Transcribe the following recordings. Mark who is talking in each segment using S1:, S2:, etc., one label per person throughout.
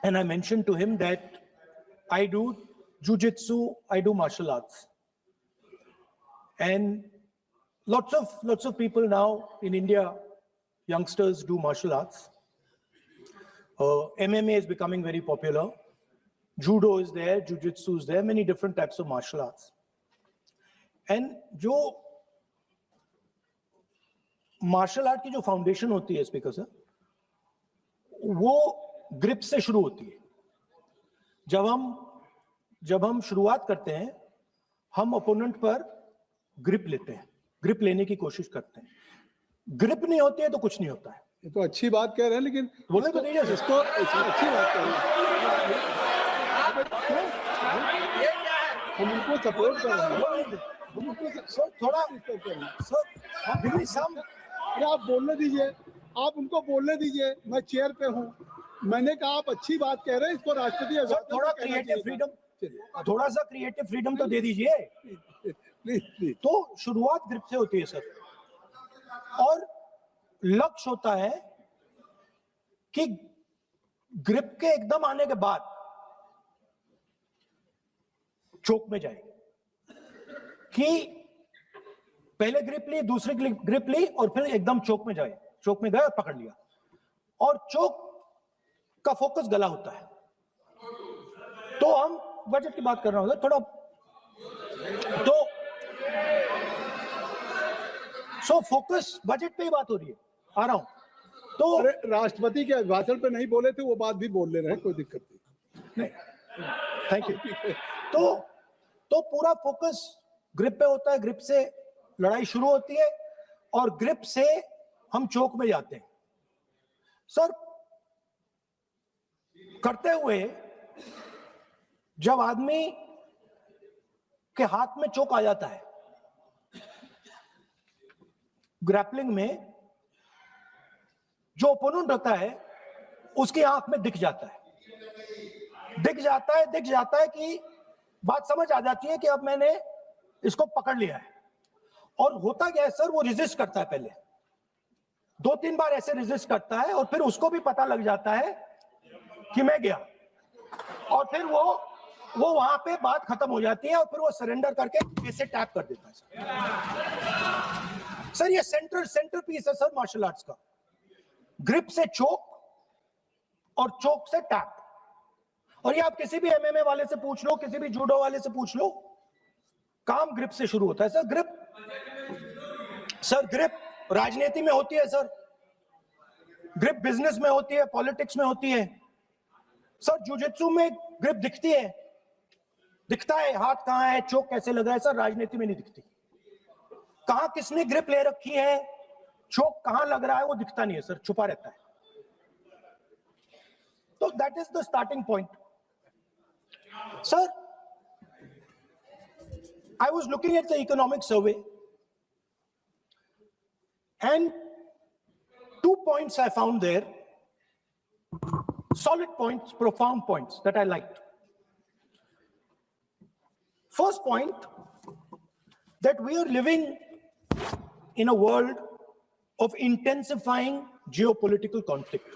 S1: and I mentioned to him that I do jujitsu, I do martial arts. And lots of people now in India, youngsters do martial arts. MMA is becoming very popular. Judo is there, jujitsu is there, many different types of martial arts. And जो martial art की जो foundation होती है speaker sir, वो grip से शुरू होती है. जब हम शुरुआत करते हैं, हम ओपोनेंट पर ग्रिप लेते हैं, ग्रिप लेने की कोशिश करते हैं. ग्रिप नहीं होती है तो कुछ नहीं होता है.
S2: ये तो अच्छी बात कह रहे हैं, लेकिन
S1: बोले तो नहीं,
S2: इसको अच्छी बात कह रहे हैं. हम उनको सपोर्ट कर रहे हैं.
S1: थोड़ा
S2: आप बोलने दीजिए, आप उनको बोलने दीजिए. मैं चेयर पे हूँ, मैंने कहा आप अच्छी बात कह रहे हैं, इसको राष्ट्रपति
S1: थोड़ा क्रिएटिव फ्रीडम, थोड़ा सा क्रिएटिव फ्रीडम तो दे दीजिए.
S2: प्लीज.
S1: तो शुरुआत ग्रिप से होती है सर, और लक्ष्य होता है कि ग्रिप के एकदम आने के बाद चोक में जाए, कि पहले ग्रिप ली, दूसरी ग्रिप ली, और फिर एकदम चोक में जाए. चोक में गए और पकड़ लिया, और चोक का फोकस गला होता है. तो हम बजट की बात कर रहा हूं थोड़ा, तो सो फोकस बजट पे ही बात हो रही है. आ रहा हूं. तो
S2: राष्ट्रपति के भाषण पे नहीं बोले थे, वो बात भी बोल ले रहे हैं, कोई दिक्कत नहीं.
S1: Thank you. तो पूरा फोकस ग्रिप पे होता है. ग्रिप से लड़ाई शुरू होती है, और ग्रिप से हम चोक में जाते हैं. सर, करते हुए जब आदमी के हाथ में चोक आ जाता है, ग्रैपलिंग में जो ओपोनेंट होता है उसकी आंख में दिख जाता है कि बात समझ आ जाती है कि अब मैंने इसको पकड़ लिया है. और होता क्या है सर, वो रेजिस्ट करता है. पहले 2-3 बार ऐसे रेजिस्ट करता है, और फिर उसको भी पता लग जाता है कि मैं गया, और फिर वो वहां पे बात खत्म हो जाती है, और फिर वो सरेंडर करके ऐसे टैप कर देता है. सर ये सेंटर पीस है सर मार्शल आर्ट्स का. ग्रिप से चोक, और चोक से टैप. और ये आप किसी भी एमएमए वाले से पूछ लो, किसी भी जूडो वाले से पूछ लो, काम ग्रिप से शुरू होता है. सर ग्रिप राजनीति में होती है सर, ग्रिप बिजनेस में होती है, पॉलिटिक्स में होती है. सर जुजित्सु में ग्रिप दिखता है, हाथ कहां है, चोक कैसे लगा है. सर राजनीति में नहीं दिखती. कहां किसने ग्रिप ले रखी है, चोक कहां लग रहा है, वो दिखता नहीं है सर, छुपा रहता है. तो that is the starting point. Sir, I was looking at the economic survey, and 2 points I found there, solid points, profound points that I liked. First point, that we are living in a world of intensifying geopolitical conflict.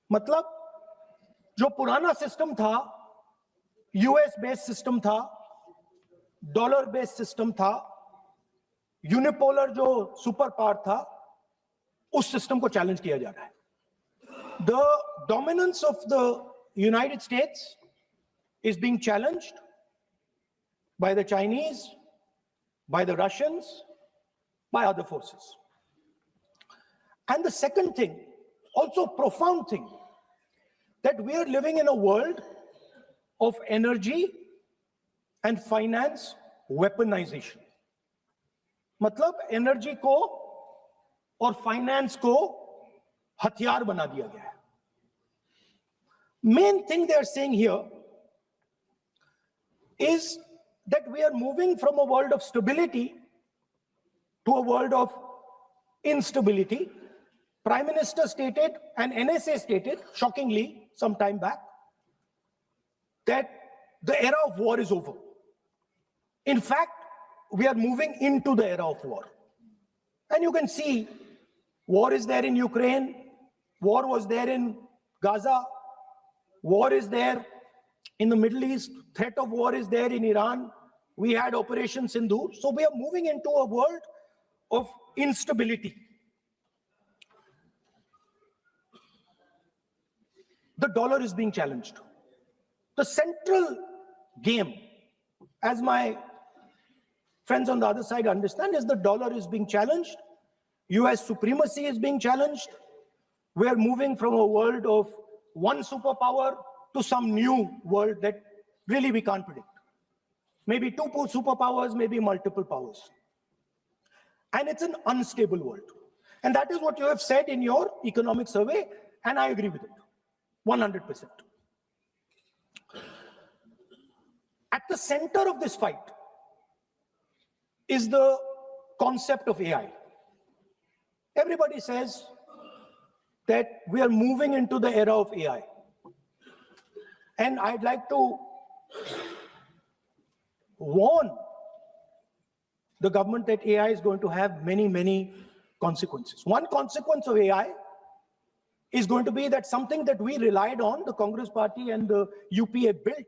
S1: मतलब जो पुराना system था, US based system था, dollar based system था, unipolar जो super power था, उस system को चैलेंज किया जा रहा है. The dominance of the United states is being challenged by the Chinese, by the Russians, by other forces. And the second thing, also profound thing, that we are living in a world of energy and finance weaponization. मतलब energy को और finance को हथियार बना दिया गया है. Main thing they are saying here is that we are moving from a world of stability to a world of instability. Prime Minister stated and NSA stated, shockingly, some time back, that the era of war is over. In fact, we are moving into the era of war. And you can see, war is there in Ukraine, war was there in Gaza, War is there in the Middle East. Threat of war is there in Iran. We had Operation Sindoor. So we are moving into a world of instability. The dollar is being challenged. The central game, as my friends on the other side understand, is the dollar is being challenged. US supremacy is being challenged. We are moving from a world of one superpower to some new world that really we can't predict. Maybe two superpowers, maybe multiple powers. And it's an unstable world. And that is what you have said in your economic survey, and I agree with it, 100%. At the center of this fight is the concept of AI. Everybody says that we are moving into the era of AI. And I'd like to warn the government that AI is going to have many, many consequences. One consequence of AI is going to be that something that we relied on, the Congress Party and the UPA built,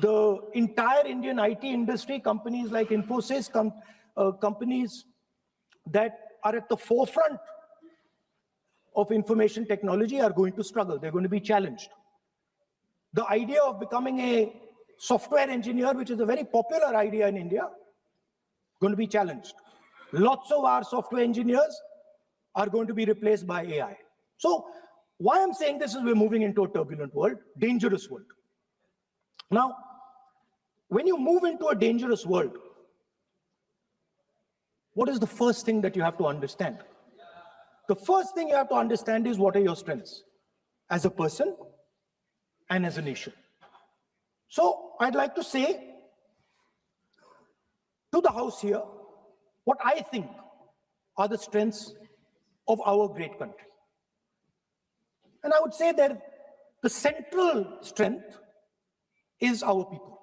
S1: the entire Indian IT industry, companies like Infosys, companies that are at the forefront of information technology are going to struggle. They're going to be challenged. The idea of becoming a software engineer, which is a very popular idea in India, going to be challenged. Lots of our software engineers are going to be replaced by AI. So why I'm saying this is we're moving into a turbulent world, dangerous world. Now, when you move into a dangerous world, what is the first thing that you have to understand? The first thing you have to understand is what are your strengths as a person and as a nation. So I'd like to say to the House here what I think are the strengths of our great country. And I would say that the central strength is our people.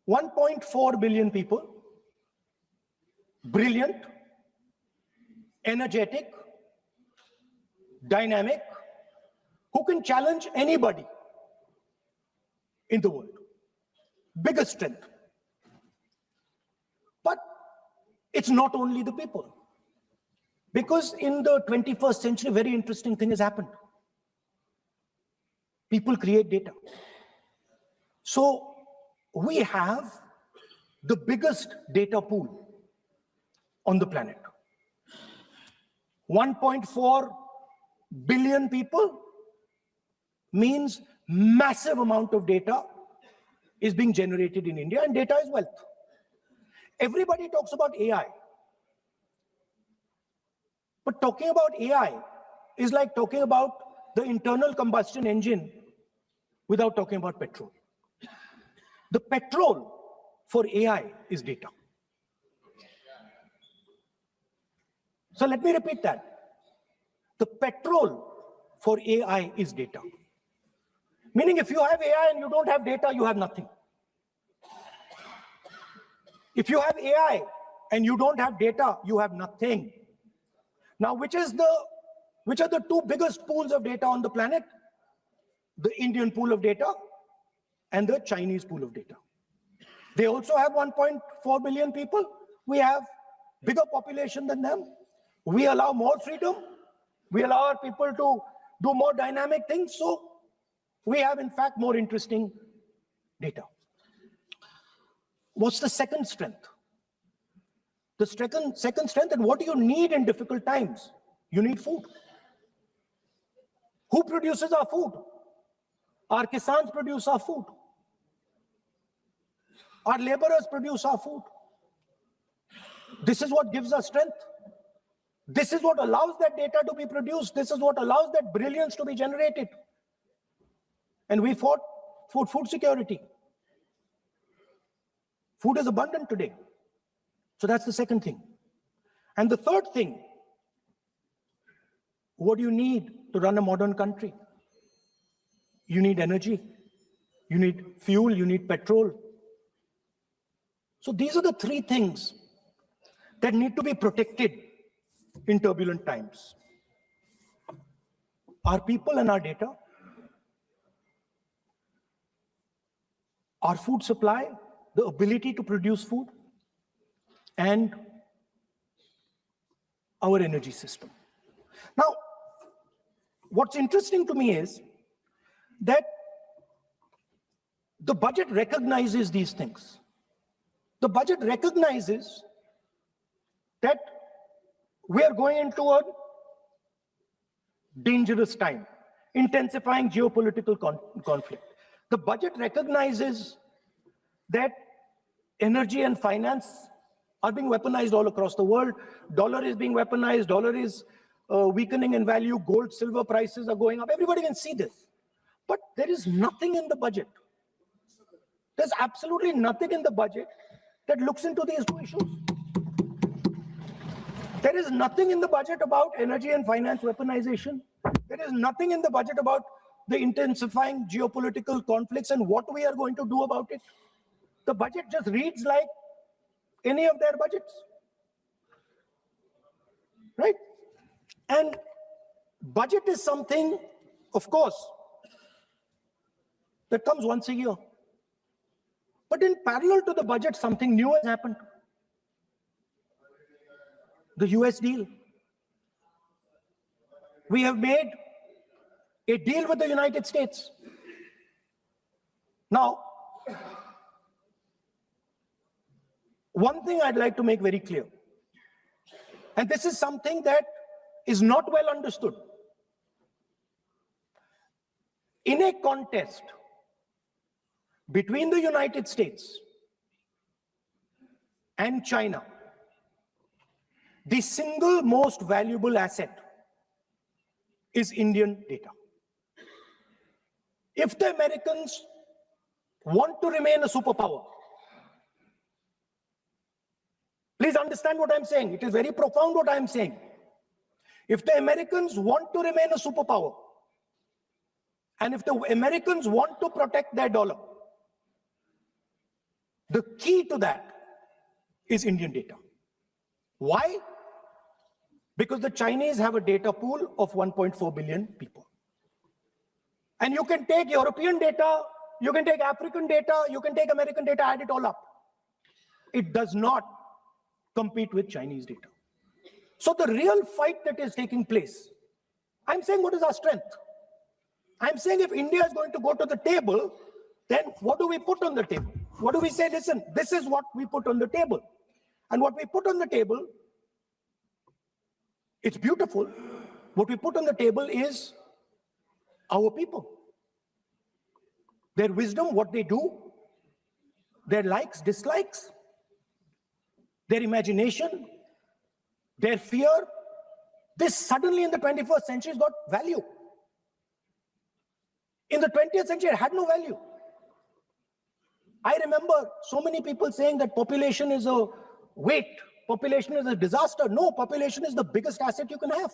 S1: 1.4 billion people, brilliant, energetic, dynamic, who can challenge anybody in the world. Biggest strength. But it's not only the people. Because in the 21st century, a very interesting thing has happened. People create data. So we have the biggest data pool on the planet. 1.4 billion people means massive amount of data is being generated in India, and data is wealth. Everybody talks about AI. But talking about AI is like talking about the internal combustion engine without talking about petrol. The petrol for AI is data. So let me repeat that. The petrol for AI is data. Meaning if you have AI and you don't have data, you have nothing. If you have AI and you don't have data, you have nothing. Now, which are the two biggest pools of data on the planet? The Indian pool of data and the Chinese pool of data. They also have 1.4 billion people. We have bigger population than them. We allow more freedom. We allow our people to do more dynamic things. So we have, in fact, more interesting data. What's the second strength? The second strength, and what do you need in difficult times? You need food. Who produces our food? Our kisans produce our food. Our laborers produce our food. This is what gives us strength. This is what allows that data to be produced. This is what allows that brilliance to be generated. And we fought for food security. Food is abundant today. So that's the second thing. And the third thing, what do you need to run a modern country? You need energy, you need fuel, you need petrol. So these are the three things that need to be protected in turbulent times. Our people and our data, our food supply, the ability to produce food, and our energy system. Now, what's interesting to me is that the budget recognizes these things. The budget recognizes that we are going into a dangerous time, intensifying geopolitical conflict. The budget recognizes that energy and finance are being weaponized all across the world. Dollar is being weaponized, dollar is weakening in value, gold, silver prices are going up. Everybody can see this. But there is nothing in the budget. There's absolutely nothing in the budget that looks into these two issues. There is nothing in the budget about energy and finance weaponization. There is nothing in the budget about the intensifying geopolitical conflicts and what we are going to do about it. The budget just reads like any of their budgets, right? And budget is something, of course, that comes once a year. But in parallel to the budget, something new has happened. The US deal. We have made a deal with the United States. Now, one thing I'd like to make very clear, and this is something that is not well understood. In a contest between the United States and China, the single most valuable asset is Indian data. If the Americans want to remain a superpower, please understand what I'm saying. It is very profound what I'm saying. If the Americans want to remain a superpower, and if the Americans want to protect their dollar, the key to that is Indian data. Why? Because the Chinese have a data pool of 1.4 billion people. And you can take European data, you can take African data, you can take American data, add it all up. It does not compete with Chinese data. So the real fight that is taking place, I'm saying what is our strength? I'm saying if India is going to go to the table, then what do we put on the table? What do we say? Listen, this is what we put on the table. And what we put on the table, it's beautiful. What we put on the table is our people. Their wisdom, what they do, their likes, dislikes, their imagination, their fear. This suddenly in the 21st century has got value. In the 20th century, it had no value. I remember so many people saying that population is a weight, population is a disaster. No, population is the biggest asset you can have.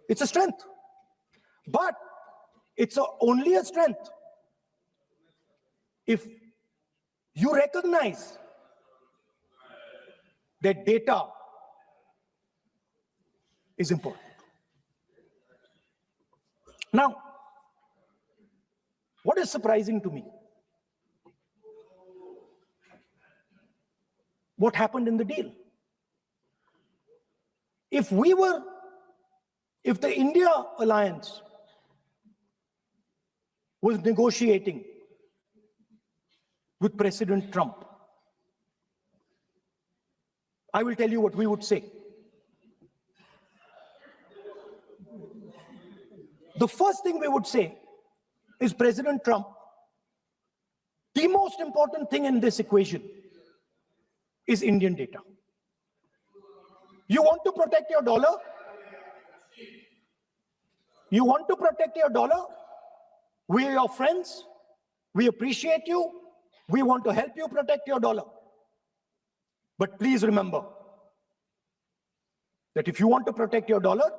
S1: It's a strength. But it's only a strength if you recognize that data is important. Now, what is surprising to me? What happened in the deal? If the India alliance was negotiating with President Trump, I will tell you what we would say. The first thing we would say is, President Trump, the most important thing in this equation is Indian data. You want to protect your dollar? You want to protect your dollar? We are your friends. We appreciate you. We want to help you protect your dollar. But please remember that if you want to protect your dollar,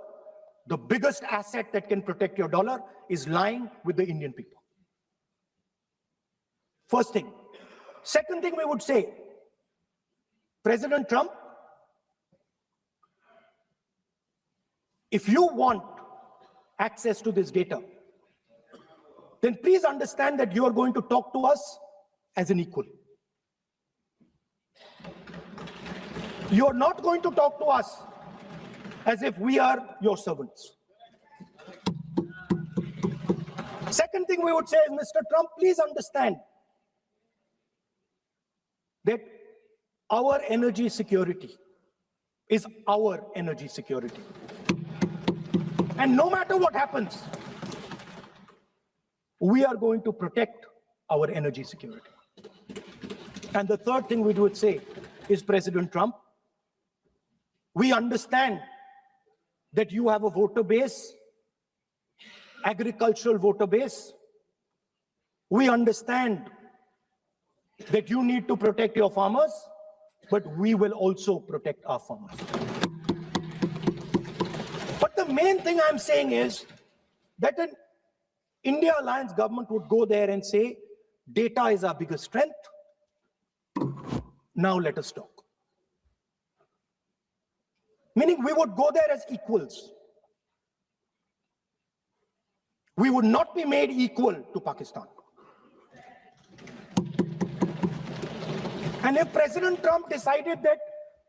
S1: the biggest asset that can protect your dollar is lying with the Indian people. First thing. Second thing we would say, President Trump, if you want access to this data, then please understand that you are going to talk to us as an equal. You are not going to talk to us as if we are your servants. Second thing we would say is, Mr. Trump, please understand that our energy security is our energy security. And no matter what happens, we are going to protect our energy security. And the third thing we would say is, President Trump, we understand that you have a voter base, agricultural voter base. We understand that you need to protect your farmers, but we will also protect our farmers. But the main thing I'm saying is that an India Alliance government would go there and say, data is our biggest strength. Now let us talk. Meaning we would go there as equals. We would not be made equal to Pakistan. And if President Trump decided that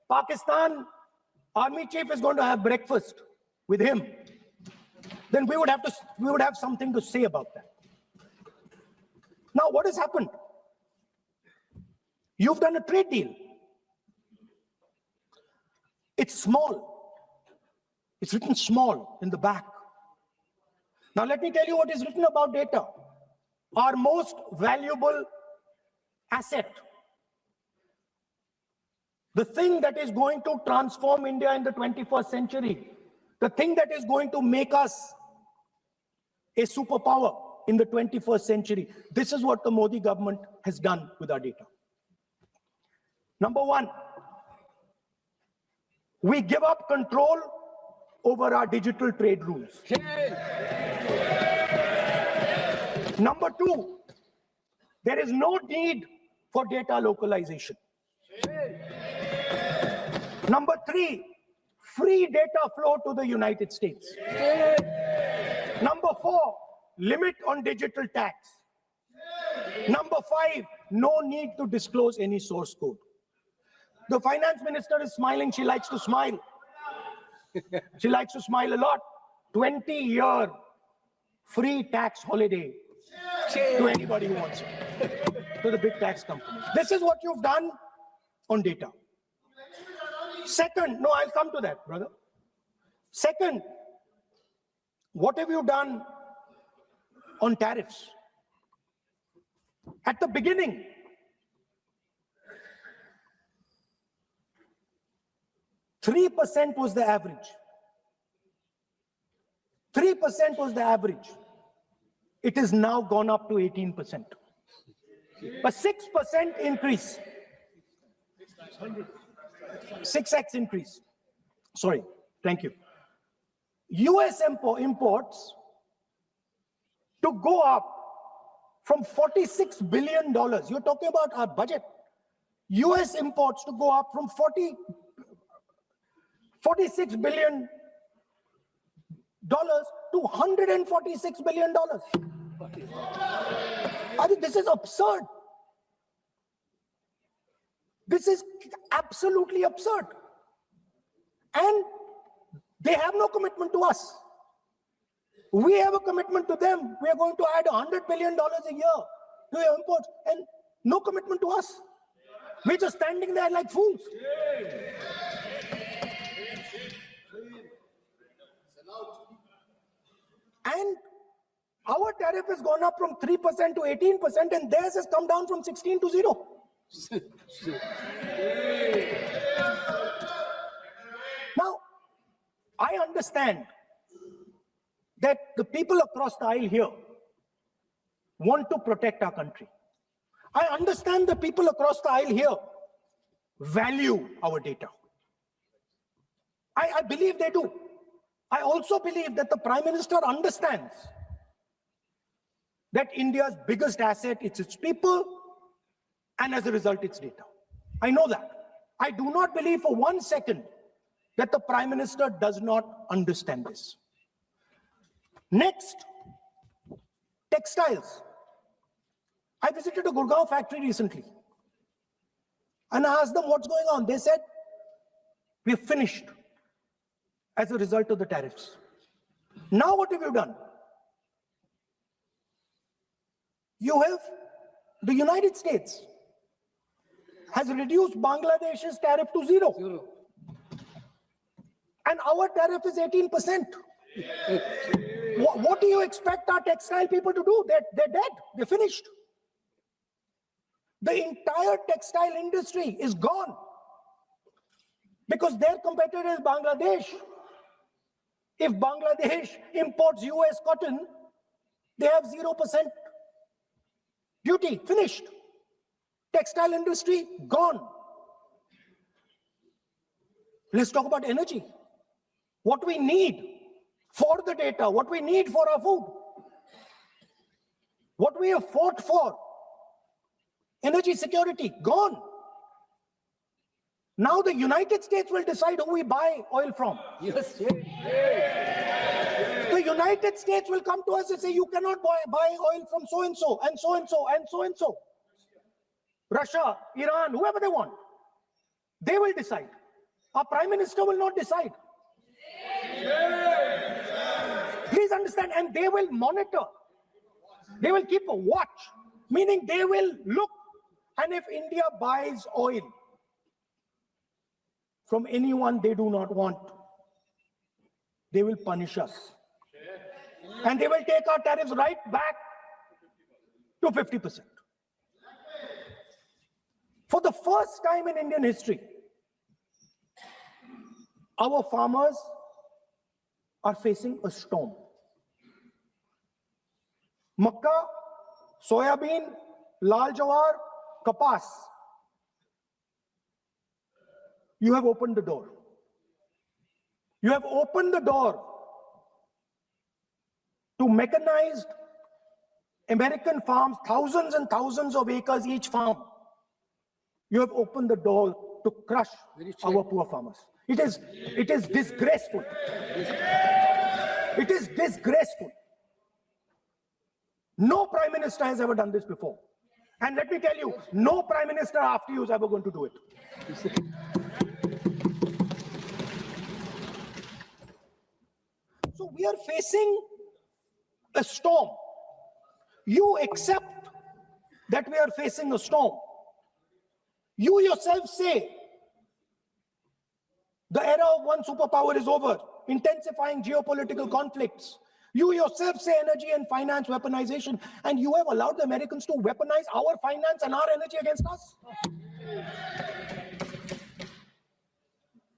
S1: Pakistan army chief is going to have breakfast with him, then we would have something to say about that. Now, what has happened? You've done a trade deal. It's small. It's written small in the back. Now, let me tell you what is written about data. Our most valuable asset. The thing that is going to transform India in the 21st century. The thing that is going to make us a superpower in the 21st century. This is what the Modi government has done with our data. Number one, we give up control over our digital trade rules. Number two, there is no need for data localization. Number three, free data flow to the United States. Number four, limit on digital tax. Number five, no need to disclose any source code. The finance minister is smiling. She likes to smile. She likes to smile a lot. 20-year free tax holiday to anybody who wants it, to the big tax companies. This is what you've done on data. Second, no, I'll come to that, brother. Second, what have you done on tariffs? At the beginning, $3% was the average. 3% was the average. It has now gone up to 18%. A 6% increase. 6x increase. Sorry, thank you. US imports to go up from $46 billion. You're talking about our budget. US imports to go up from $46 billion to $146 billion. I mean, this is absurd. This is absolutely absurd. And they have no commitment to us. We have a commitment to them. We are going to add $100 billion a year to your imports, and no commitment to us. We're just standing there like fools. And our tariff has gone up from 3% to 18%, and theirs has come down from 16 to 0. Now, I understand that the people across the aisle here want to protect our country. I understand the people across the aisle here value our data. I believe they do. I also believe that the Prime Minister understands that India's biggest asset is its people, and as a result, its data. I know that. I do not believe for 1 second that the Prime Minister does not understand this. Next, Textiles. I visited a Gurgaon factory recently and I asked them what's going on. They said, we're finished as a result of the tariffs. Now what have you done? You have, the United States has reduced Bangladesh's tariff to zero. And our tariff is 18%. What do you expect our textile people to do? They're dead, they're finished. The entire textile industry is gone because their competitor is Bangladesh. If Bangladesh imports US cotton, they have 0% duty, finished. Textile industry, gone. Let's talk about energy. What we need for the data, what we need for our food, what we have fought for, energy security, gone. Now the United States will decide who we buy oil from.
S3: Yes.
S1: The United States will come to us and say, you cannot buy oil from so-and-so, and so-and-so, and so-and-so. Russia, Iran, whoever they want. They will decide. Our Prime Minister will not decide. Please understand, and they will monitor. They will keep a watch, meaning they will look, and if India buys oil from anyone they do not want, they will punish us. And they will take our tariffs right back to 50%. For the first time in Indian history, our farmers are facing a storm. Makkah, soybean, lal jawar, kapas. You have opened the door. You have opened the door to mechanized American farms, thousands and thousands of acres each farm. You have opened the door to crush our poor farmers. It is disgraceful. It is disgraceful. No Prime Minister has ever done this before. And let me tell you, no Prime Minister after you is ever going to do it. So we are facing a storm. You accept that we are facing a storm. You yourself say the era of one superpower is over, intensifying geopolitical conflicts. You yourself say energy and finance weaponization, and you have allowed the Americans to weaponize our finance and our energy against us.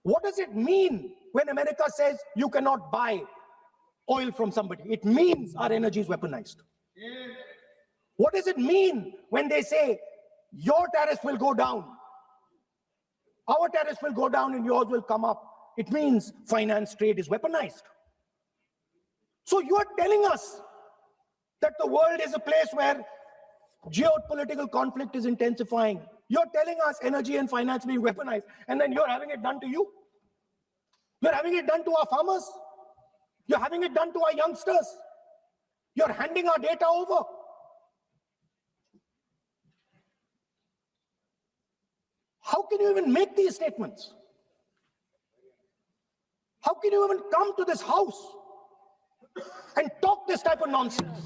S1: What does it mean when America says you cannot buy oil from somebody? It means our energy is weaponized. What does it mean when they say your tariffs will go down, our tariffs will go down and yours will come up? It means finance trade is weaponized. So you are telling us that the world is a place where geopolitical conflict is intensifying. You're telling us energy and finance being weaponized, and then you're having it done to you. You're having it done to our farmers. You're having it done to our youngsters. You're handing our data over. How can you even make these statements? How can you even come to this house and talk this type of nonsense?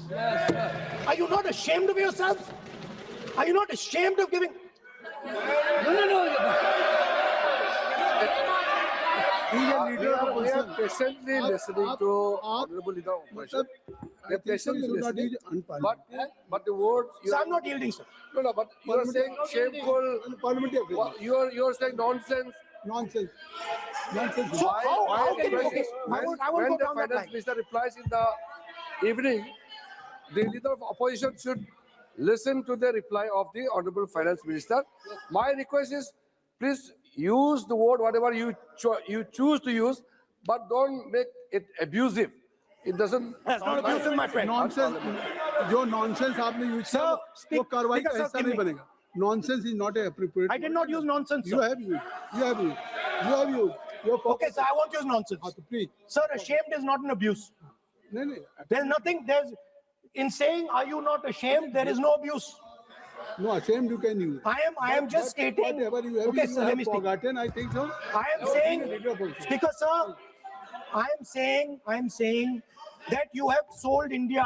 S1: Are you not ashamed of yourselves? Are you not ashamed of giving?
S3: No.
S2: He is a leader of
S3: We are
S2: opposition.
S3: patiently listening to Honorable Leader of Opposition. We are patiently listening. But the words
S1: So I'm not yielding, sir.
S3: no, but you are saying shameful.
S2: Parliamentary affair.
S3: You are saying nonsense.
S2: Nonsense. Nonsense.
S1: So how can you, okay, I won't
S3: When
S1: go
S3: the
S1: down that
S3: finance
S1: line.
S3: minister replies in the evening, the leader of opposition should listen to the reply of the honorable finance minister. My request is, please use the word whatever you choose to use, but don't make it abusive. It doesn't.
S1: That's not abusive, my friend.
S2: Nonsense. जो nonsense आपने use किया
S1: Sir,
S2: वो
S1: speak.
S2: कार्रवाई का
S1: Speaker, sir,
S2: हिस्सा
S1: give
S2: नहीं
S1: me.
S2: बनेगा. Nonsense is not a appropriate.
S1: I did not use nonsense,
S2: You
S1: sir.
S2: have used. You have used. You have used. Your
S1: Okay, sir, I won't use nonsense.
S2: Please.
S1: Sir, ashamed is not an abuse.
S2: नहीं नहीं.
S1: There's nothing, in saying, are you not ashamed? There is no abuse.
S2: No, ashamed you can use.
S1: I am just stating.
S2: Whatever you have,
S1: Okay,
S2: you
S1: sir,
S2: have
S1: let me speak.
S2: forgotten, I think so.
S1: I am saying, Speaker sir, I am saying that you have sold India.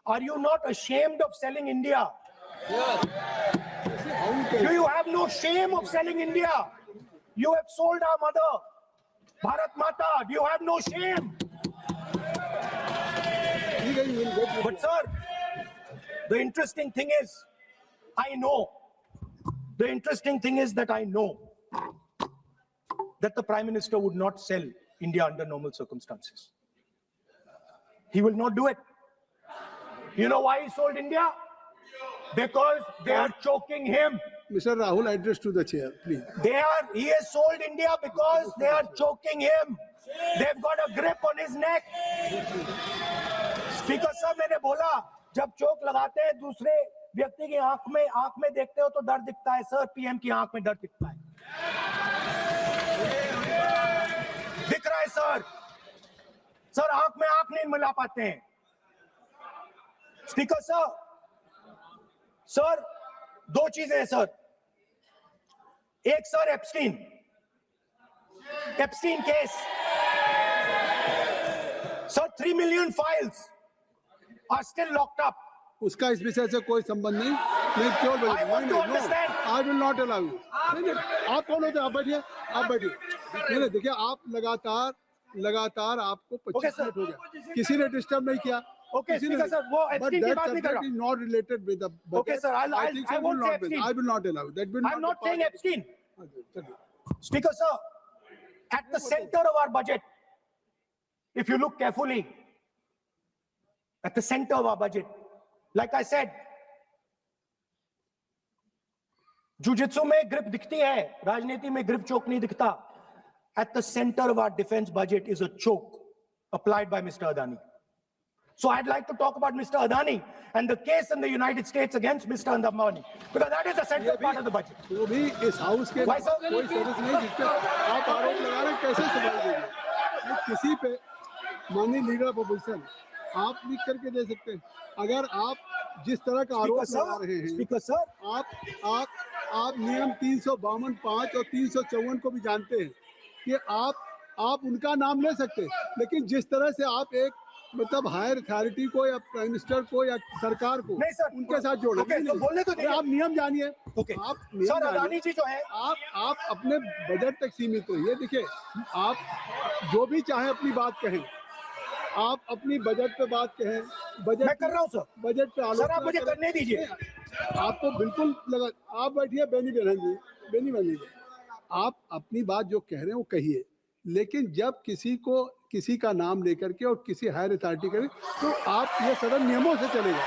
S1: Are you not ashamed of selling India? Do you have no shame of selling India? You have sold our mother, Bharat Mata. Do you have no shame? But sir, the interesting thing is, I know that the Prime Minister would not sell India under normal circumstances. He will not do it. You know why he sold India? Because they are choking him.
S2: Mr. Rahul, address to the chair, please.
S1: He has sold India because they are choking him. They've got a grip on his neck. Speaker साहब, मैंने बोला जब चोक लगाते हैं दूसरे व्यक्ति की आंख में देखते हो तो डर दिखता है सर, पीएम की आंख में डर दिखता है, दिख रहा है सर आंख में आंख नहीं मिला पाते हैं. स्पीकर सर दो चीजें हैं सर. एक sir Epstein case sir, 3 million files are still locked up.
S2: उसका इस विषय से कोई संबंध नहीं. मैं क्यों बोल रहा हूं? I will not allow you. आप कौन होते हैं? आप बैठिए. नहीं, देखिए आप लगातार आपको 25 मिनट हो गया, किसी ने डिस्टर्ब नहीं किया.
S1: Okay, Speaker sir, वो एप्स्टीन की बात नहीं कर रहा.
S2: Is not related with the budget.
S1: Okay sir, I won't say Epstein.
S2: I will not allow. That will
S1: I'm not saying Epstein. Speaker sir, at the center of our budget, if you look carefully, at the center of our budget, like I said, jujitsu में grip दिखती है, राजनीति में grip choke नहीं दिखता. At the center of our defense budget is a choke applied by Mr. Adani. So I'd like to talk about Mr. Adani and the case in the United States against Mr. Adani, because that is the central part of the budget.
S2: वो भी इस house के
S1: Why, sir?
S2: कोई service नहीं जिस पे आप आरोप लगा रहे हैं, कैसे सवाल देंगे? किसी पे माननीय लीडर ऑफ अपोजिशन आप लिख करके दे सकते हैं. अगर आप जिस तरह का आरोप लगा रहे हैं,
S1: स्पीकर सर,
S2: आप नियम 352(5) और 354 को भी जानते हैं कि आप उनका नाम ले सकते हैं, लेकिन जिस तरह से आप एक मतलब हायर अथॉरिटी को या प्राइम मिनिस्टर को या सरकार को
S1: नहीं सर,
S2: उनके साथ जोड़े.
S1: तो बोलने तो दीजिए.
S2: आप नियम जानिए.
S1: आप सर, अदानी जी जो है,
S2: आप अपने बजट तक सीमित रहिए. देखिए, आप जो भी चाहे अपनी बात कहें, आप अपनी बजट पे बात कहें. बजट
S1: मैं कर रहा हूं सर.
S2: बजट पे
S1: सर आप मुझे करने दीजिए.
S2: आपको बिल्कुल लगा. आप बैठिए बेनी बहन जी, आप अपनी बात जो कह रहे हैं वो कहिए, लेकिन जब किसी का नाम लेकर के और किसी हायर अथॉरिटी करें तो आप ये सदन नियमों से चलेगा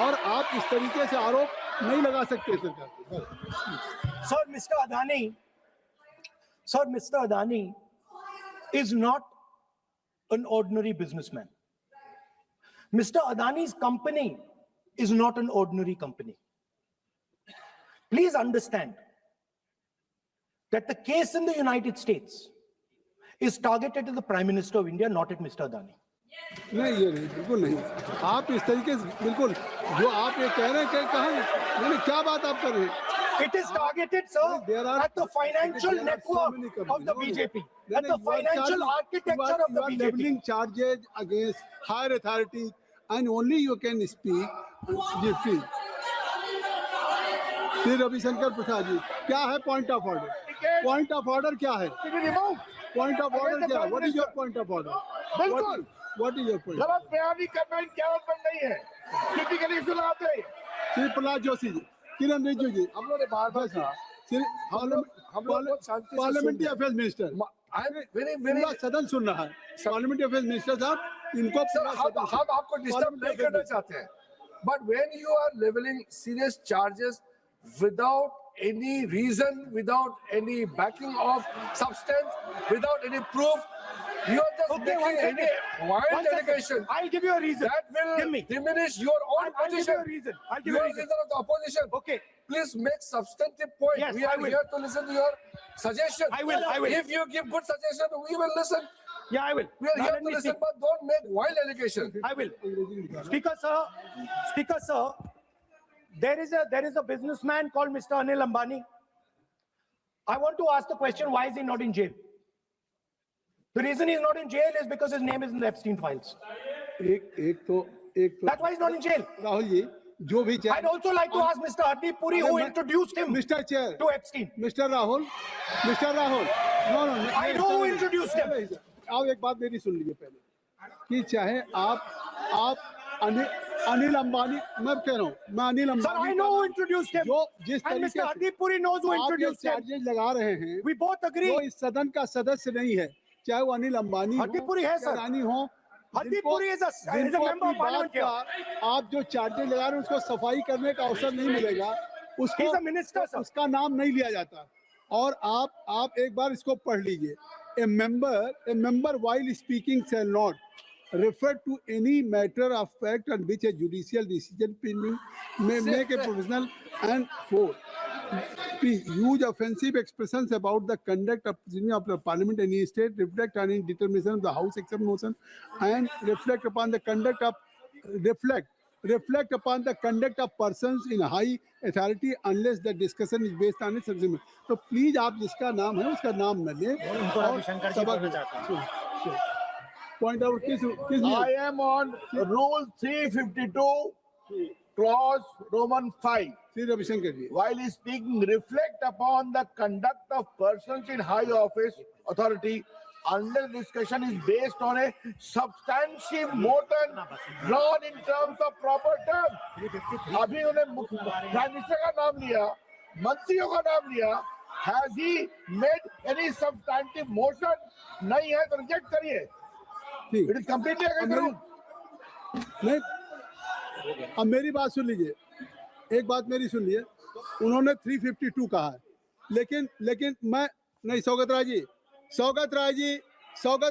S2: और आप इस तरीके से आरोप नहीं लगा सकते सरकार को.
S1: Sir, Mr. Adani is not an ordinary businessman. Mr. Adani's company is not an ordinary company. Please understand that the case in the United States is targeted at the Prime Minister of India, not at Mr. Adani.
S2: नहीं, ये नहीं, बिल्कुल नहीं. आप इस तरीके से बिल्कुल जो आप ये कह रहे हैं, नहीं, क्या बात आप कर रहे हैं?
S1: It is targeted, sir, at the financial network of the BJP, at the financial architecture of the BJP.
S2: You are leveling charges against higher authority, and only you can speak. Shri Ravishankar Prasad ji, क्या है point of order? Point of order क्या है? Point of order क्या है? What is your point of order?
S4: बिल्कुल,
S2: what is your point?
S4: गलत बयानी करना इनके हाथ में नहीं है. टिपिकली सुनाते हैं.
S2: श्री प्रहलाद जोशी जी, किरण रिजिजू जी,
S4: हम लोग ने बार-बार कहा,
S2: पार्लियामेंट्री अफेयर्स मिनिस्टर, सदन सुन रहा है. पार्लियामेंट्री अफेयर्स मिनिस्टर साहब, इनको
S3: हम आपको डिस्टर्ब नहीं करना चाहते हैं, but when you are leveling serious charges without any reason, without any backing of substance, without any proof, you are just making any wild allegation.
S1: I'll give you a reason.
S3: That will diminish your own position.
S1: I'll give you a reason.
S3: You are leader of the opposition.
S1: Okay.
S3: Please make substantive point.
S1: Yes,
S3: we are here to listen to your suggestion.
S1: I will.
S3: If you give good suggestion, we will listen.
S1: Yeah, I will.
S3: We are
S1: Now
S3: here
S1: let
S3: to
S1: me
S3: listen,
S1: speak.
S3: but don't make wild allegations.
S1: I will. Speaker sir, there is a businessman called Mr. Anil Ambani. I want to ask the question, why is he not in jail? The reason he's not in jail is because his name is in the Epstein files.
S2: एक तो
S1: That's why he's not in jail.
S2: Rahul ji जो भी
S1: I'd also like to ask Mr. Hardeep Puri, who introduced him
S2: mister chair
S1: to Epstein.
S2: Mister Rahul no
S1: I know who introduced him.
S2: आप एक बात मेरी सुन लीजिए पहले कि चाहे आप अनिल अंबानी मैं कह रहा हूँ मैं Anil
S1: Sir,
S2: Ambani
S1: I know who introduced him.
S2: जो जिस
S1: And
S2: तरीके
S1: Mr. Hardeep Puri knows who
S2: आप ये
S1: introduced him.
S2: चार्जेस लगा रहे हैं
S1: We both agree.
S2: वो इस सदन का सदस्य नहीं है, चाहे वो अनिल अंबानी हो
S1: Hardeep Puri है,
S2: या
S1: sir.
S2: रानी हो।
S1: Hardeep
S2: जिनको-
S1: Puri is a
S2: जिनको
S1: member
S2: अपनी
S1: of parliament
S2: बात का आप जो चार्जेस लगा रहे हैं उसको सफाई करने का अवसर नहीं मिलेगा, उसको
S1: He's a minister, sir.
S2: उसका नाम नहीं लिया जाता। और आप एक बार इसको पढ़ लीजिए। A member while speaking shall not refer to any matter of fact on which a judicial decision pending may make a provisional and for use offensive expressions about the conduct of the parliament in any state, reflect on any determination of the house except motion, and reflect upon the conduct of persons in high authority unless the discussion is based on a subject. तो please आप जिसका नाम है उसका नाम न लें। Point out किस
S4: I am on rule 352 clause Roman 5.
S2: Shri Ravishankar ji
S4: While speaking, reflect upon the conduct of persons in high office authority unless discussion is based on a substantive motion drawn in terms of proper terms. अभी उन्हें prime minister का नाम लिया, मंत्रियों का नाम लिया. Has he made any substantive motion? नहीं है तो रिजेक्ट करिए.
S2: ठीक
S4: It is completely against the rule.
S2: नहीं, अब मेरी बात सुन लीजिए, एक बात मेरी सुन लीजिए, उन्होंने 352 कहा है, लेकिन मैं नहीं, सौगत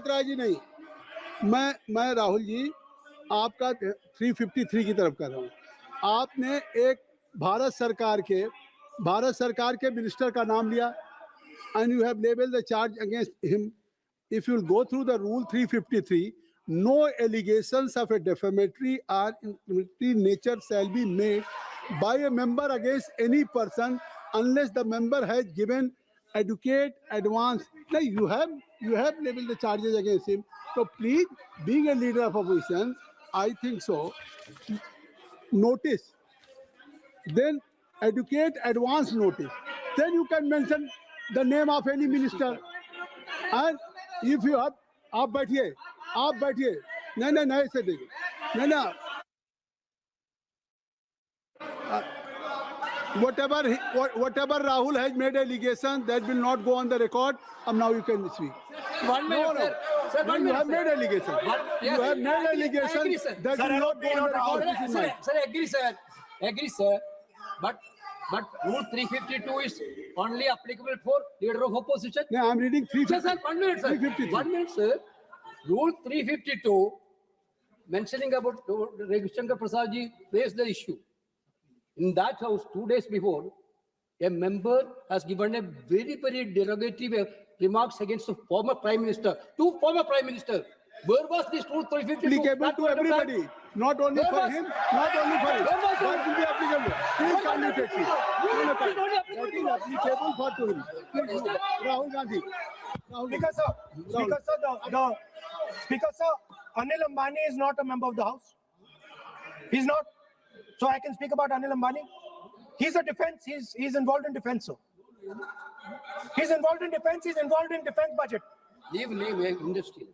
S2: राय जी नहीं, मैं राहुल जी आपका 353 की तरफ कर रहा हूँ। आपने एक भारत सरकार के मिनिस्टर का नाम लिया and you have labeled the charge against him. If you will go through the rule 353, no allegations of a defamatory or incriminatory nature shall be made by a member against any person unless the member has given adequate advance. Now you have labeled the charges against him. So please, being a leader of opposition, I think so. Notice, then adequate advance notice. Then you can mention the name of any minister. And if you have, आप बैठिए, नहीं ऐसे देखिए, नहीं whatever Rahul has made allegation that will not go on the record. Now you can speak.
S5: 1 minute,
S2: No.
S5: sir. 1
S2: You
S5: minute,
S2: have
S5: sir.
S2: made allegation.
S5: Yes,
S2: You have made
S5: I agree,
S2: allegation
S5: sir.
S2: that will not go on the record. This is mine.
S5: Sir, agree, sir. But rule 352 is only applicable for leader of opposition.
S2: No, I'm reading
S5: Sir,
S2: 350.
S5: 1 minute, sir.
S2: 353.
S5: 1 minute, sir. Rule 352 mentioning about Ravi Shankar Prasad ji raised the issue. In that house, 2 days before, a member has given a very, very derogatory remarks against the former Prime Minister, two former Prime Ministers. Where was this rule 352?
S2: Applicable to everybody, not only
S5: Where
S2: for
S5: was-
S2: him, not only for him.
S5: Where was
S2: That will be applicable. Please kindly take it.
S5: It is only
S2: That is applicable for to him. Please, Rahul Gandhi.
S1: Speaker sir, Anil Ambani is not a member of the House. He's not. So I can speak about Anil Ambani. He's a defense. He's involved in defense, sir. He's involved in defense. He's involved in defense budget.
S5: Leave industry.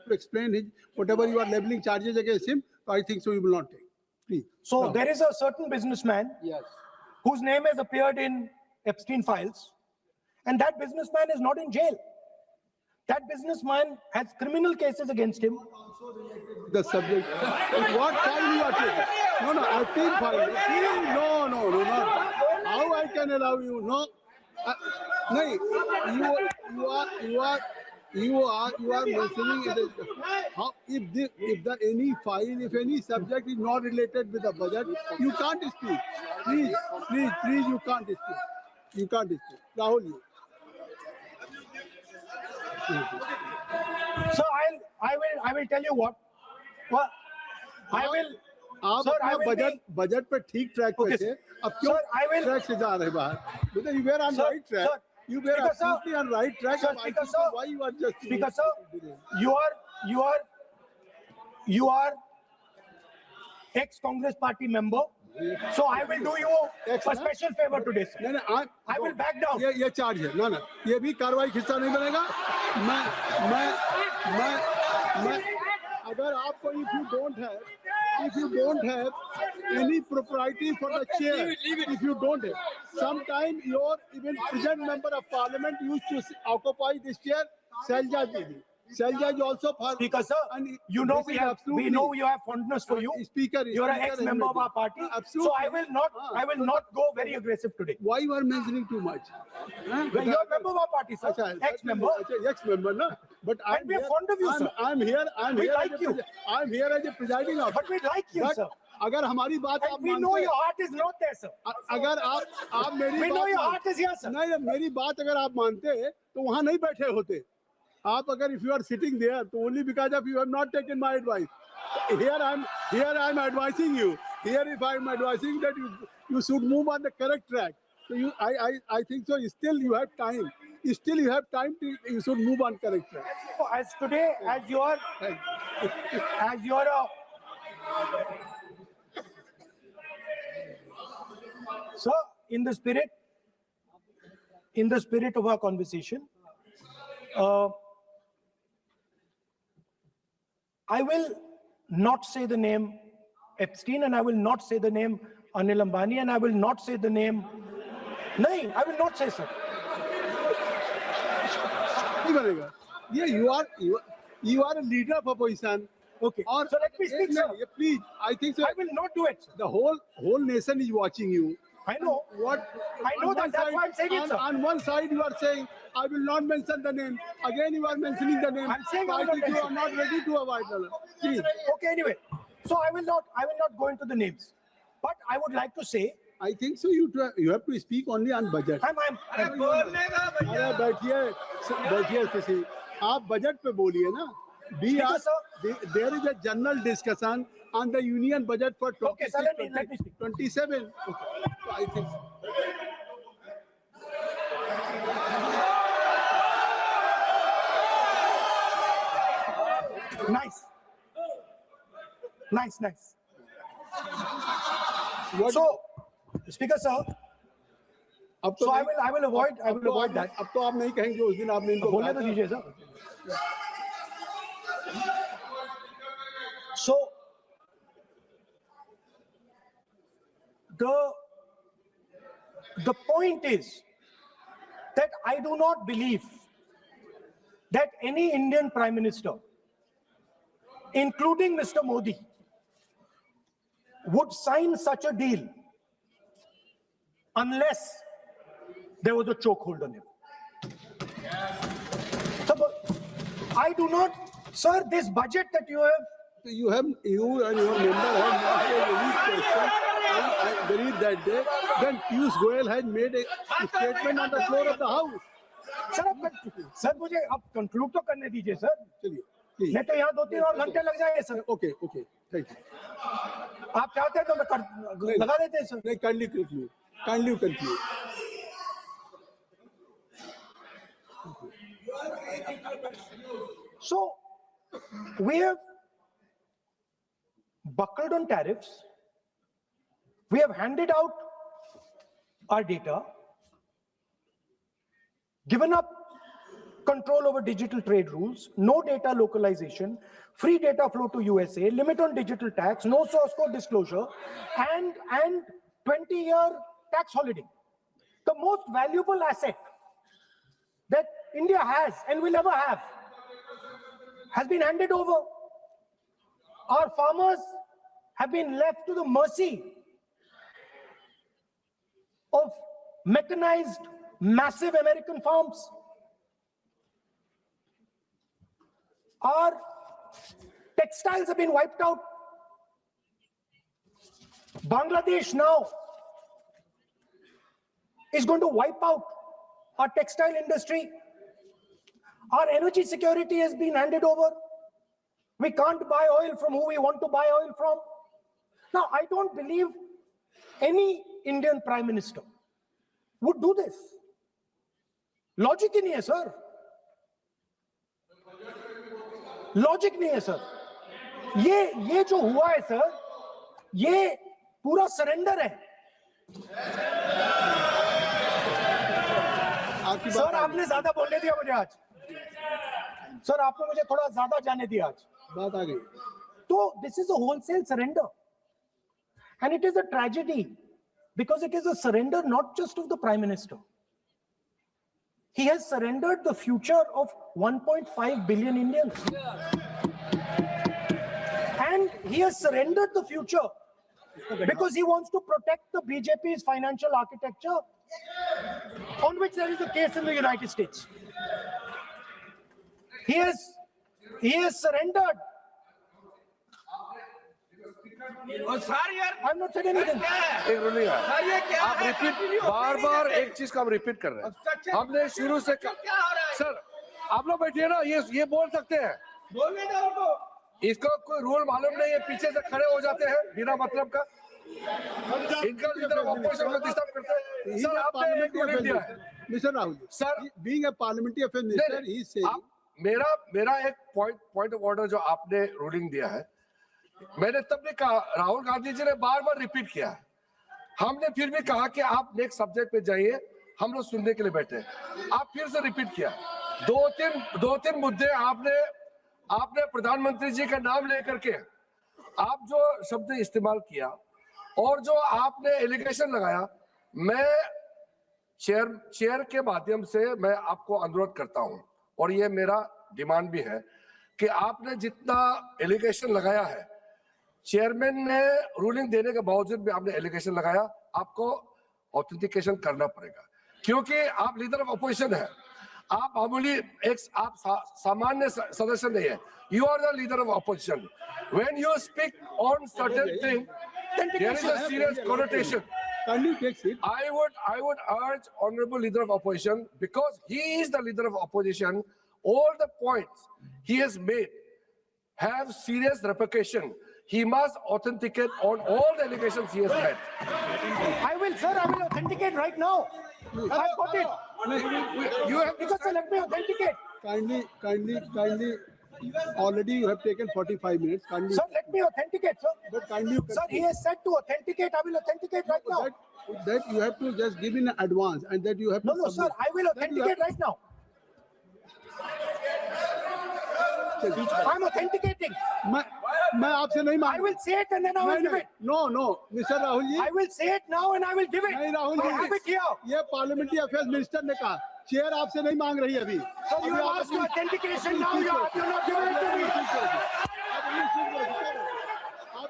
S2: To explain his, whatever you are labeling charges against him, I think so you will not take. Please.
S1: So there is a certain businessman
S5: Yes.
S1: whose name has appeared in Epstein files, and that businessman is not in jail. That businessman has criminal cases against him.
S2: The subject. What file you are taking? No, Epstein file. No, not. How I can allow you? No. No, you are mentioning it. How if any subject is not related with the budget, you can't speak. Please, you can't speak. You can't speak. Rahul.
S1: So I will tell you what. I will.
S2: आप
S1: Sir, I
S2: अपना
S1: will
S2: budget budget पे ठीक track पे
S1: Okay,
S2: थे,
S1: sir.
S2: अब क्यों
S1: Sir, I will-
S2: track से जा रहे बाहर? Because you were on
S1: Sir,
S2: right track.
S1: sir,
S2: You were
S1: Speaker, sir.
S2: absolutely on right track.
S1: Sir,
S2: I
S1: Speaker,
S2: think
S1: sir.
S2: why you are just
S1: Speaker, sir, you are ex-Congress party member. So I will do you a special favor today, sir.
S2: नहीं
S1: I will back down.
S2: ये charge है ना ये भी कार्रवाई का हिस्सा नहीं बनेगा मैं अगर आपको if you don't have any propriety for the chair, if you don't have, sometime your even present member of parliament used to occupy this chair, Selja Didi. Selja is also for
S1: Speaker, sir,
S2: and
S1: you know
S2: this is
S1: we know you have fondness for you.
S2: Speaker,
S1: You are an
S2: Speaker
S1: ex-member of our party.
S2: Absolutely.
S1: So I will not go very aggressive today.
S2: Why you are mentioning too much?
S1: Well, you are a member of our party, sir. Ex-member.
S2: Ex-member, no? But
S1: And we are fond of you, sir.
S2: I'm here
S1: We like you.
S2: I'm here as a presiding officer.
S1: But we like you,
S2: But
S1: sir.
S2: अगर हमारी बात आप
S1: And we know your heart is not there, sir.
S2: अगर आप मेरी
S1: We know
S2: बात
S1: your heart is here, sir.
S2: नहीं मेरी बात अगर आप मानते तो वहाँ नहीं बैठे होते आप अगर if you are sitting there तो only because of you have not taken my advice. Here I'm advising you. Here if I'm advising that you should move on the correct track. So I think so. Still you have time. Still you have time to you should move on correct track.
S1: So as today, as you are so in the spirit of our conversation, I will not say the name Epstein, and I will not say the name Anil Ambani, and I will not say the name. No, I will not say, sir.
S2: नहीं बनेगा ये you are a leader of opposition.
S1: Okay.
S2: और
S1: So let me speak, sir.
S2: Please, I think so.
S1: I will not do it, sir.
S2: The whole nation is watching you.
S1: I know.
S2: What
S1: I know
S2: on
S1: that.
S2: one
S1: That's
S2: side-
S1: why I'm saying it, sir.
S2: On one side you are saying I will not mention the name. Again you are mentioning the name.
S1: I'm saying I
S2: I
S1: will not
S2: think you
S1: mention.
S2: are not ready to avoid the please.
S1: Okay, anyway. So I will not go into the names. But I would like to say,
S2: I think so. You have to speak only on budget.
S1: I'm
S2: अरे बैठिए किसी आप budget पे बोलिए ना. There is a general discussion on the union budget for
S1: Okay, sir, let me speak.
S2: 27. Okay. So I think.
S1: Nice.
S2: What-
S1: So, Speaker, sir,
S2: अब तो
S1: so I
S2: नहीं-
S1: will avoid
S2: अब
S1: that.
S2: अब तो आप नहीं कहेंगे उस दिन आपने इनको
S1: बोलने
S2: कहा
S1: तो
S2: था।
S1: दीजिए, sir. So, the point is that I do not believe that any Indian Prime Minister, including Mr. Modi, would sign such a deal unless there was a chokehold on him. So, but I do not, sir, this budget that you have,
S2: You and your member have not made any question. I believe that day. Then Piyush Goyal had made a statement on the floor of the house.
S1: Sir मुझे अब conclude तो करने दीजिए sir.
S2: चलिए, please.
S1: नहीं तो यहाँ 2-3 और घंटे लग जाएंगे सर.
S2: Okay, thank you.
S1: आप चाहते हैं तो लगा देते हैं सर.
S2: नहीं, kindly conclude. Kindly conclude.
S1: So we have buckled on tariffs. We have handed out our data, given up control over digital trade rules, no data localization, free data flow to USA, limit on digital tax, no source code disclosure, and 20-year tax holiday. The most valuable asset that India has and will ever have has been handed over. Our farmers have been left to the mercy of mechanized, massive American farms. Our textiles have been wiped out. Bangladesh now is going to wipe out our textile industry. Our energy security has been handed over. We can't buy oil from who we want to buy oil from. Now, I don't believe any Indian Prime Minister would do this. Logic ही नहीं है sir. Logic नहीं है sir. ये जो हुआ है sir, ये पूरा surrender है. सर आपने ज्यादा बोलने दिया मुझे आज. सर आपने मुझे थोड़ा ज्यादा जाने दिया आज.
S2: बात आ गई.
S1: तो this is a wholesale surrender, and it is a tragedy because it is a surrender not just of the Prime Minister. He has surrendered the future of 1.5 billion Indians. And he has surrendered the future because he wants to protect the BJP's financial architecture, on which there is a case in the United States. He has surrendered. I'm not saying anything.
S3: एक ruling है. आप repeat बार एक चीज का हम repeat कर रहे हैं. हमने शुरू से सर आप लोग बैठिए ना, ये बोल सकते हैं. बोलने दो उनको. इसको कोई रूल मालूम नहीं है, पीछे से खड़े हो जाते हैं बिना मतलब का. इनका लीडर ऑपोजिशन को डिस्टर्ब करते हैं. सर आपने एक रूलिंग दिया है.
S2: Mister Rahul sir, being a parliamentary affair minister, he is saying.
S3: मेरा एक पॉइंट ऑफ ऑर्डर जो आपने रूलिंग दिया है, मैंने तब भी कहा, राहुल गांधी जी ने बार रिपीट किया. हमने फिर भी कहा कि आप नेक्स्ट सब्जेक्ट पे जाइए, हम लोग सुनने के लिए बैठे. आप फिर से रिपीट किया. दो तीन मुद्दे आपने प्रधानमंत्री जी का नाम लेकर के आप जो शब्द इस्तेमाल किया और जो आपने एलिगेशन लगाया, मैं चेयर के माध्यम से मैं आपको अनुरोध करता हूं, और ये मेरा डिमांड भी है कि आपने जितना एलिगेशन लगाया है, चेयरमैन ने रूलिंग देने के बावजूद भी आपने एलिगेशन लगाया, आपको ऑथेंटिकेशन करना पड़ेगा, क्योंकि आप लीडर ऑफ अपोजिशन है. आप मामूली आप सामान्य सदस्य नहीं है. You are the leader of opposition. When you speak on certain thing, there is a serious connotation. I would urge honorable leader of opposition, because he is the leader of opposition, all the points he has made have serious repercussion. He must authenticate on all the allegations he has made.
S1: I will, sir. I will authenticate right now. I've got it.
S3: You have to
S1: Sir, let me authenticate.
S2: Kindly. Already you have taken 45 minutes. Kindly.
S1: Sir, let me authenticate, sir.
S2: But kindly.
S1: Sir, he has said to authenticate. I will authenticate right now.
S2: That you have to just give in advance, and that you have to.
S1: No, sir. I will authenticate right now. I'm authenticating.
S2: मैं आपसे नहीं मांग.
S1: I will say it and then I will give it.
S2: No, Mr. Rahul ji.
S1: I will say it now and I will give it.
S2: नहीं Rahul ji.
S1: I have it here.
S2: ये parliamentary affairs minister ने कहा, chair आपसे नहीं मांग रही अभी.
S1: So you ask for authentication now. You are not giving it to me.
S2: आप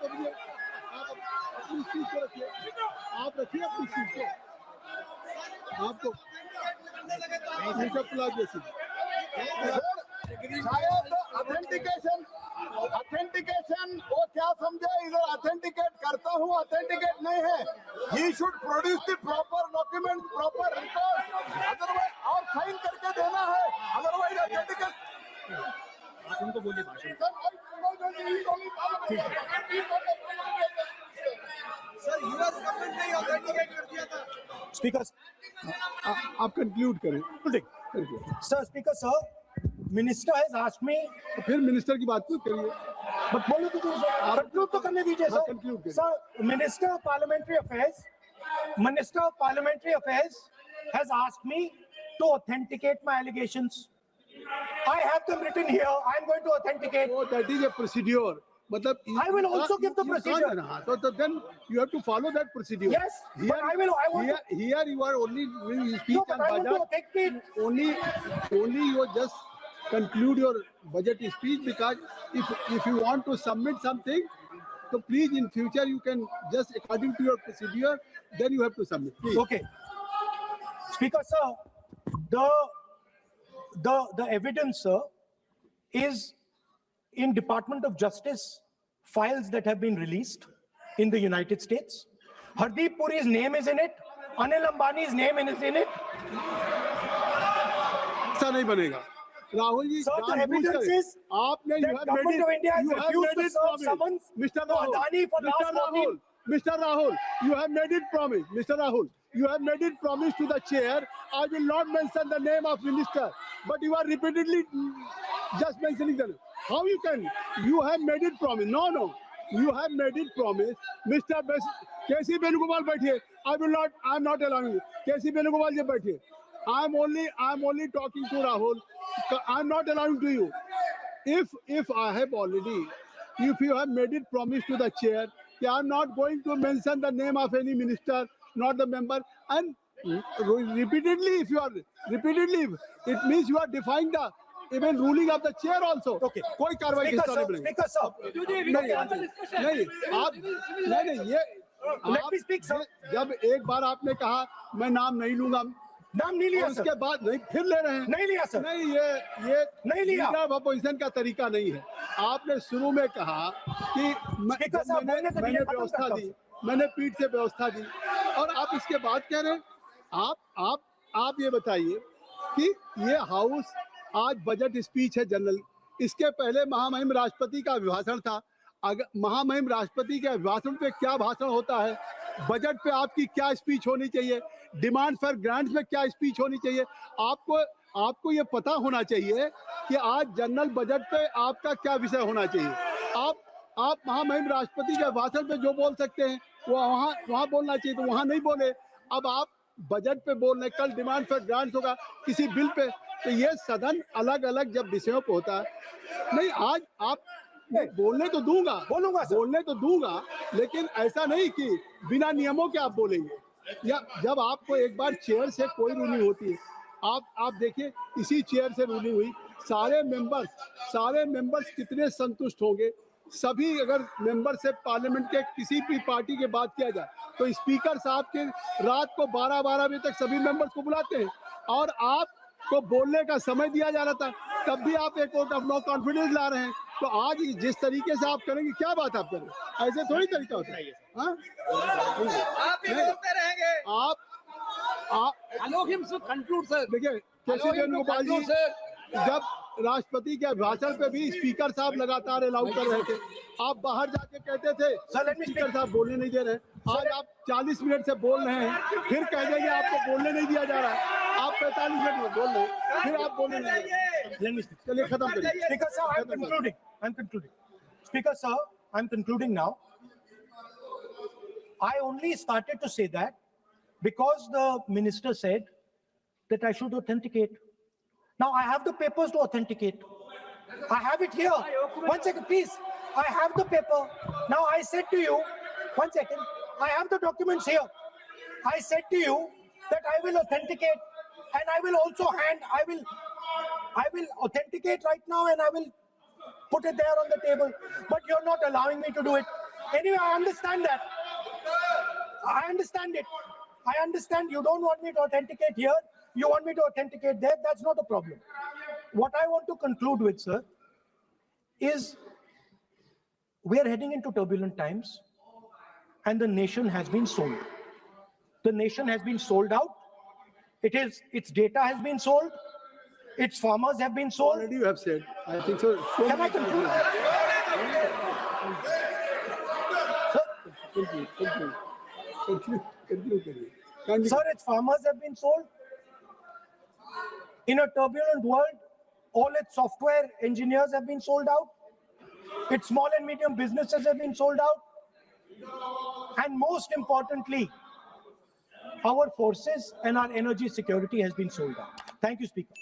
S2: अपनी चीज को रखिए. आप रखिए अपनी चीज को. आपको
S4: ऑथेंटिकेशन वो क्या समझे, इधर ऑथेंटिकेट करता हूँ, ऑथेंटिकेट नहीं है. He should produce the proper document, proper record, otherwise और साइन करके देना है, अदरवाइज ऑथेंटिकेट. उनको बोलिए भाषण. सर यूएस गवर्नमेंट ने ऑथेंटिकेट कर दिया था.
S1: Speaker,
S2: आप कंक्लूड करें.
S1: sir, Speaker, sir, Minister has asked me.
S2: तो फिर मिनिस्टर की बात क्यों करिए.
S1: But बोलो तो कंक्लूड तो करने दीजिए sir. Sir, Minister of Parliamentary Affairs has asked me to authenticate my allegations. I have them written here. I am going to authenticate.
S2: Oh, that is a procedure. मतलब
S1: I will also give the procedure.
S2: So then you have to follow that procedure.
S1: Yes, but I want to.
S2: Here you are only doing speech
S1: No, but
S2: on
S1: I want to
S2: budget.
S1: authenticate.
S2: Only you just conclude your budget speech, because if you want to submit something, so please in future you can just according to your procedure, then you have to submit. Please.
S1: Okay. Speaker, sir, the evidence, sir, is in Department of Justice files that have been released in the United States. Hardeep Puri's name is in it. Anil Ambani's name is in it.
S2: ऐसा नहीं बनेगा. Rahul ji
S1: Sir, the
S2: जानबूझ
S1: evidence
S2: कर-
S1: is
S2: आपने
S1: that government of India has refused to serve summons
S2: Mr.
S1: to Adani for last 14.
S2: Mr. Rahul, you have made it promise. Mr. Rahul, you have made it promise to the chair. I will not mention the name of minister, but you are repeatedly just mentioning the name. How you can? You have made it promise. No. You have made it promise. Mr. K.C. Venugopal बैठिए. I am not allowing you. K.C. Venugopal जी बैठिए. I am only talking to Rahul. I am not allowing to you. If I have already, if you have made it promise to the chair, I am not going to mention the name of any minister, not the member, and repeatedly, if you are repeatedly, it means you are defying the even ruling of the chair also.
S1: Okay.
S2: कोई कार्रवाई किस तरह नहीं
S1: Speaker, sir.
S2: नहीं ये
S1: Let me speak, sir.
S2: जब एक बार आपने कहा मैं नाम नहीं लूंगा,
S1: नाम नहीं लिया,
S2: और
S1: sir.
S2: उसके बाद नहीं फिर ले रहे हैं,
S1: नहीं लिया, sir.
S2: नहीं ये
S1: नहीं लिया.
S2: लीडर ऑफ अपोजिशन का तरीका नहीं है. आपने शुरू में कहा कि
S1: Speaker साहब, बोलने तो
S2: मैंने
S1: दीजिए, खत्म
S2: व्यवस्था
S1: करता
S2: दी,
S1: हूं.
S2: मैंने पीठ से व्यवस्था दी, और आप इसके बाद कह रहे हैं. आप ये बताइए कि ये हाउस आज बजट स्पीच है जनरल, इसके पहले महामहिम राष्ट्रपति का अभिभाषण था. अगर महामहिम राष्ट्रपति के अभिभाषण पे क्या भाषण होता है, बजट पे आपकी क्या स्पीच होनी चाहिए, डिमांड फॉर ग्रांट्स में क्या स्पीच होनी चाहिए, आपको ये पता होना चाहिए कि आज जनरल बजट पे आपका क्या विषय होना चाहिए. आप महामहिम राष्ट्रपति के भाषण पे जो बोल सकते हैं वो वहाँ बोलना चाहिए, तो वहाँ नहीं बोले. अब आप बजट पे बोल रहे, कल डिमांड फॉर ग्रांट्स होगा किसी बिल पे, तो ये सदन अलग अलग जब विषयों पे होता है. नहीं, आज आप बोलने तो दूंगा, बोलने तो दूंगा, लेकिन ऐसा नहीं कि बिना नियमों के आप बोलेंगे. या जब आपको एक बार चेयर से कोई रूलिंग होती है, आप देखिए इसी चेयर से रूलिंग हुई, सारे मेंबर्स कितने संतुष्ट होंगे. सभी अगर मेंबर से पार्लियामेंट के किसी भी पार्टी की बात किया जाए तो स्पीकर साहब के रात को 12 बजे तक सभी मेंबर्स को बुलाते हैं, और आपको बोलने का समय दिया जा रहा था, तब भी आप एक वोट ऑफ नो कॉन्फिडेंस ला रहे हैं. तो आज जिस तरीके से आप करेंगे, क्या बात आप करें, ऐसे थोड़ी तरीका होता है. हाँ,
S6: आप ही बोलते रहेंगे.
S5: Allow him to conclude, sir.
S2: देखिए केसी वेणुगोपाल जी जब राष्ट्रपति के भाषण पे भी स्पीकर साहब लगातार अलाउ कर रहे थे, आप बाहर जाके कहते थे स्पीकर साहब बोलने नहीं दे रहे. आज आप 40 मिनट से बोल रहे हैं, फिर कह देंगे आपको बोलने नहीं दिया जा रहा है. आप 45 मिनट में बोल रहे हैं, फिर आप बोलने नहीं दे रहे. चलिए खत्म करिए.
S1: Speaker sir, I'm concluding. Speaker sir, I'm concluding now. I only started to say that because the minister said that I should authenticate. Now I have the papers to authenticate. I have it here. 1 second, please. I have the paper. Now I said to you, 1 second. I have the documents here. I said to you that I will authenticate, and I will also I will authenticate right now, and I will put it there on the table. But you're not allowing me to do it. Anyway, I understand that. I understand it. I understand you don't want me to authenticate here. You want me to authenticate there. That's not a problem. What I want to conclude with, sir, is we are heading into turbulent times, and the nation has been sold. The nation has been sold out. Its data has been sold. Its farmers have been sold.
S2: Already you have said. I think so.
S1: Can I conclude?
S2: Conclude.
S1: Sir, its farmers have been sold. In a turbulent world, all its software engineers have been sold out. Its small and medium businesses have been sold out. And most importantly, our forces and our energy security has been sold out. Thank you, Speaker.